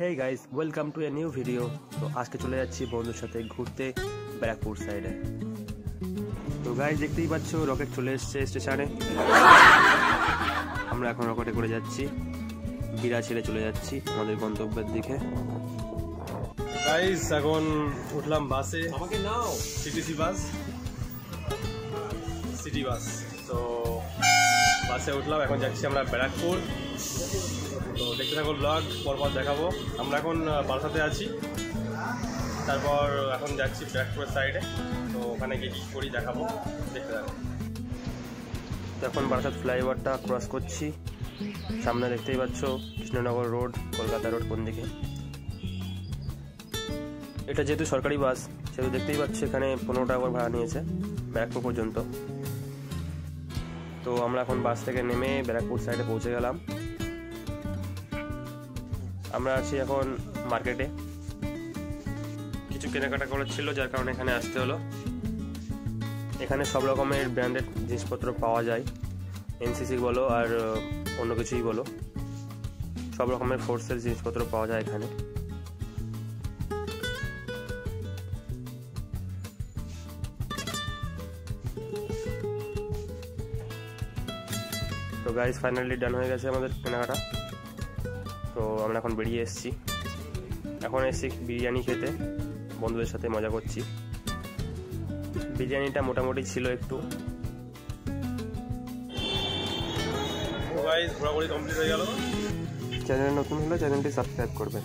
Hey guys, welcome to a new video. তো আজকে চলে যাচ্ছি বন্ধুর সাথে ঘুরতে ব্যারাকপুর সাইডে। তো গাইস দেখতেই পাচ্ছ রকেট চলে এসেছে স্টেশনে। আমরা এখন রকেটে করে যাচ্ছি, বিরা ছেড়ে চলে যাচ্ছি আমাদের গন্তব্যের দিকে। গাইস এখন উঠলাম বাসে, আমাকে নাও সিটিসি বাস, সিটি বাস। তো বাসে উঠলাম, এখন যাচ্ছি আমরা ব্যারাকপুর। তো দেখতে থাকো ব্লগ, পরপর দেখাবো। আমরা এখন বারাসাতে আছি, তারপর এখন যাচ্ছি ব্যারাকপুরের সাইডে। তো ওখানে গিয়ে কী করি দেখাবো, দেখতে থাকো। তো এখন বারাসাত ফ্লাইওভারটা ক্রস করছি, সামনে দেখতেই পাচ্ছ কৃষ্ণনগর রোড, কলকাতা রোড কোন দিকে। এটা যেহেতু সরকারি বাস সেহেতু দেখতেই পাচ্ছ এখানে 15 টাকা করে ভাড়া নিয়েছে ব্যারাকপুর পর্যন্ত। তো আমরা এখন বাস থেকে নেমে ব্যারাকপুর সাইডে পৌঁছে গেলাম। আমরা আছি এখন মার্কেটে, কিছু কেনাকাটা করার ছিল যার কারণে এখানে আসতে হলো। এখানে সব রকমের ব্র্যান্ডেড জিনিসপত্র পাওয়া যায়, এনসিসি বলো আর অন্য কিছুই বলো, সব রকমের ফোর্সের জিনিসপত্র পাওয়া যায় এখানে। তো গাইস ফাইনালি ডান হয়ে গেছে আমাদের কেনাকাটা। তো আমরা এখন বেরিয়ে এসেছি, এখন এসেছি বিরিয়ানি খেতে, বন্ধুদের সাথে মজা করছি। বিরিয়ানিটা মোটামুটি ছিল একটু। গাইস ঘোরাঘুরি কমপ্লিট হয়ে গেল। চ্যানেল নতুন হলে চ্যানেলটি সাবস্ক্রাইব করবেন।